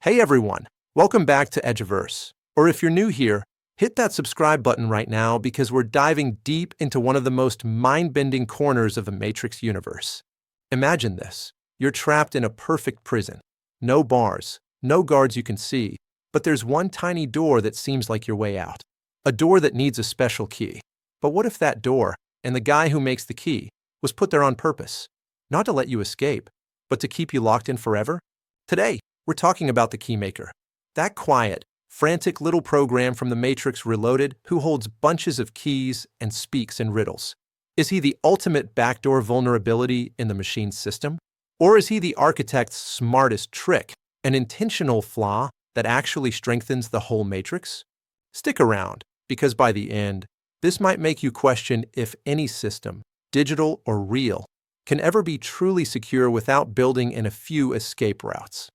Hey everyone, welcome back to Edgeverse. Or if you're new here, hit that subscribe button right now because we're diving deep into one of the most mind-bending corners of the Matrix universe. Imagine this. You're trapped in a perfect prison. No bars, no guards you can see, but there's one tiny door that seems like your way out. A door that needs a special key. But what if that door, and the guy who makes the key, was put there on purpose? Not to let you escape, but to keep you locked in forever? Today, we're talking about the Keymaker. That quiet, frantic little program from the Matrix Reloaded who holds bunches of keys and speaks in riddles. Is he the ultimate backdoor vulnerability in the machine's system? Or is he the architect's smartest trick, an intentional flaw that actually strengthens the whole Matrix? Stick around, because by the end, this might make you question if any system, digital or real, can ever be truly secure without building in a few escape routes.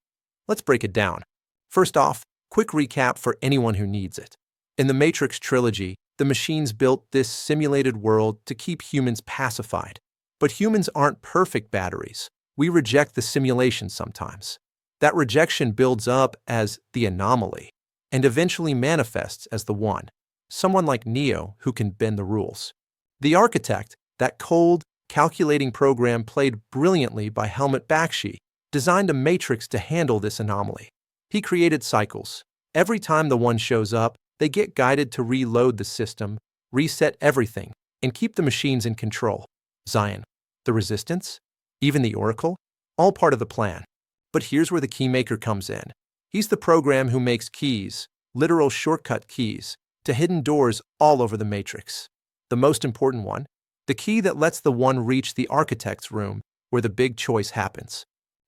Let's break it down. First off, quick recap for anyone who needs it. In the Matrix trilogy, the machines built this simulated world to keep humans pacified. But humans aren't perfect batteries. We reject the simulation sometimes. That rejection builds up as the Anomaly, and eventually manifests as the One, someone like Neo who can bend the rules. The architect, that cold, calculating program played brilliantly by Helmut Bakshi, designed a matrix to handle this anomaly. He created cycles. Every time the One shows up, they get guided to reload the system, reset everything, and keep the machines in control. Zion, the Resistance, even the Oracle, all part of the plan. But here's where the Keymaker comes in. He's the program who makes keys, literal shortcut keys, to hidden doors all over the Matrix. The most important one, the key that lets the One reach the architect's room where the big choice happens.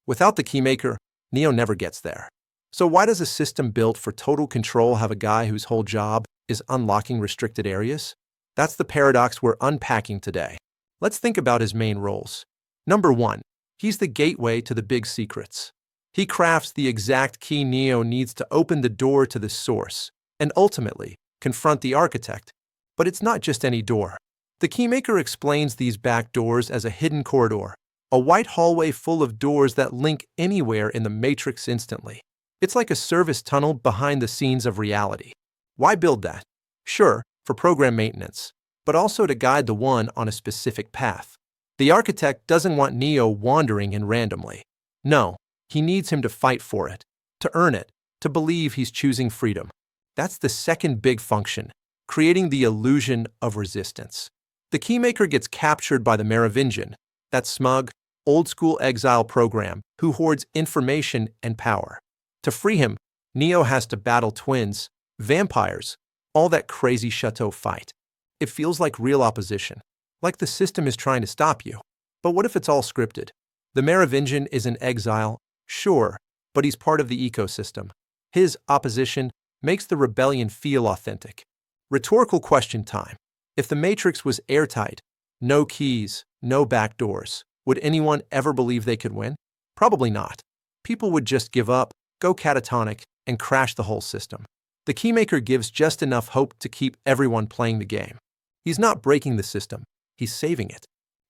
Without the Keymaker, Neo never gets there. So why does a system built for total control have a guy whose whole job is unlocking restricted areas? That's the paradox we're unpacking today. Let's think about his main roles. Number 1, he's the gateway to the big secrets. He crafts the exact key Neo needs to open the door to the source, and ultimately, confront the architect. But it's not just any door. The Keymaker explains these back doors as a hidden corridor, a white hallway full of doors that link anywhere in the Matrix instantly. It's like a service tunnel behind the scenes of reality. Why build that? Sure, for program maintenance, but also to guide the One on a specific path. The architect doesn't want Neo wandering in randomly. No, he needs him to fight for it, to earn it, to believe he's choosing freedom. That's the second big function, creating the illusion of resistance. The Keymaker gets captured by the Merovingian, that smug, old-school exile program who hoards information and power. To free him, Neo has to battle twins, vampires, all that crazy chateau fight. It feels like real opposition, like the system is trying to stop you. But what if it's all scripted? The Merovingian is in exile, sure, but he's part of the ecosystem. His opposition makes the rebellion feel authentic. Rhetorical question time. If the Matrix was airtight, no keys, no backdoors, would anyone ever believe they could win? Probably not. People would just give up, go catatonic, and crash the whole system. The Keymaker gives just enough hope to keep everyone playing the game. He's not breaking the system, he's saving it.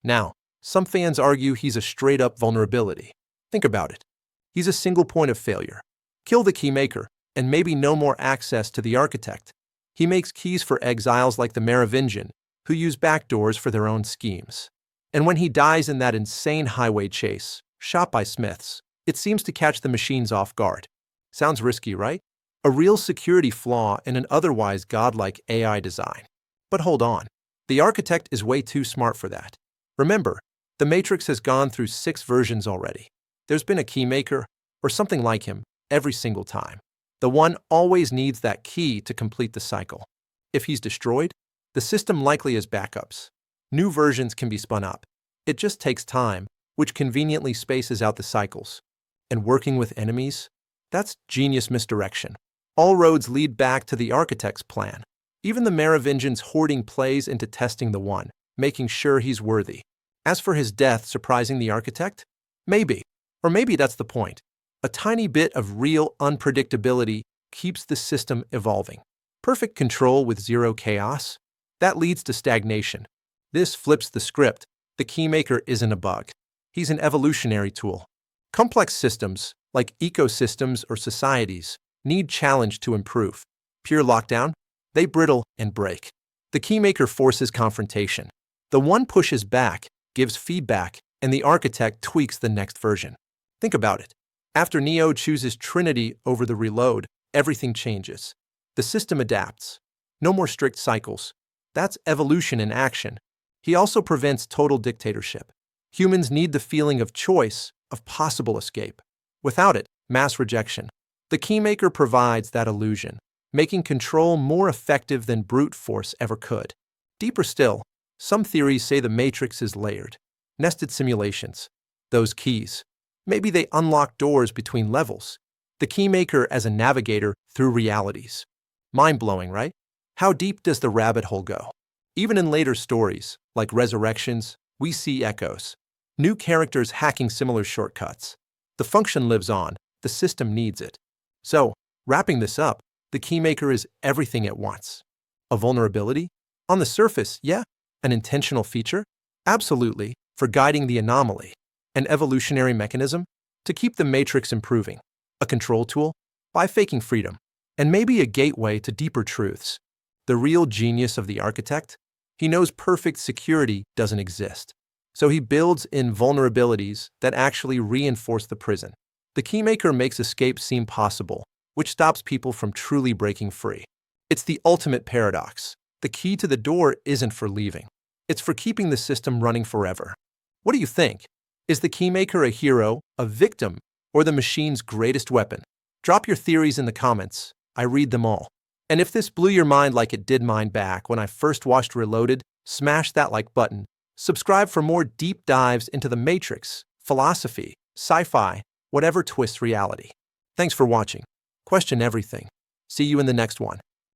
Now, some fans argue he's a straight-up vulnerability. Think about it. He's a single point of failure. Kill the Keymaker, and maybe no more access to the architect. He makes keys for exiles like the Merovingian, who use backdoors for their own schemes. And when he dies in that insane highway chase, shot by Smiths, it seems to catch the machines off guard. Sounds risky, right? A real security flaw in an otherwise godlike AI design. But hold on. The architect is way too smart for that. Remember, the Matrix has gone through 6 versions already. There's been a Keymaker, or something like him, every single time. The One always needs that key to complete the cycle. If he's destroyed, the system likely has backups. New versions can be spun up. It just takes time, which conveniently spaces out the cycles. And working with enemies? That's genius misdirection. All roads lead back to the architect's plan. Even the Merovingian's hoarding plays into testing the One, making sure he's worthy. As for his death surprising the architect? Maybe. Or maybe that's the point. A tiny bit of real unpredictability keeps the system evolving. Perfect control with zero chaos? That leads to stagnation. This flips the script. The Keymaker isn't a bug. He's an evolutionary tool. Complex systems, like ecosystems or societies, need challenge to improve. Pure lockdown? They brittle and break. The Keymaker forces confrontation. The one pushes back, gives feedback, and the architect tweaks the next version. Think about it. After Neo chooses Trinity over the Reload, everything changes. The system adapts. No more strict cycles. That's evolution in action. He also prevents total dictatorship. Humans need the feeling of choice, of possible escape. Without it, mass rejection. The Keymaker provides that illusion, making control more effective than brute force ever could. Deeper still, some theories say the Matrix is layered. Nested simulations. Those keys. Maybe they unlock doors between levels. The Keymaker as a navigator through realities. Mind-blowing, right? How deep does the rabbit hole go? Even in later stories, like Resurrections, we see echoes. New characters hacking similar shortcuts. The function lives on, the system needs it. So, wrapping this up, the Keymaker is everything at once. A vulnerability? On the surface, yeah. An intentional feature? Absolutely, for guiding the anomaly. An evolutionary mechanism? To keep the Matrix improving. A control tool? By faking freedom. And maybe a gateway to deeper truths. The real genius of the architect? He knows perfect security doesn't exist. So he builds in vulnerabilities that actually reinforce the prison. The Keymaker makes escape seem possible, which stops people from truly breaking free. It's the ultimate paradox. The key to the door isn't for leaving. It's for keeping the system running forever. What do you think? Is the Keymaker a hero, a victim, or the machine's greatest weapon? Drop your theories in the comments. I read them all. And if this blew your mind like it did mine back when I first watched Reloaded, smash that like button. Subscribe for more deep dives into the Matrix, philosophy, sci-fi, whatever twists reality. Thanks for watching. Question everything. See you in the next one.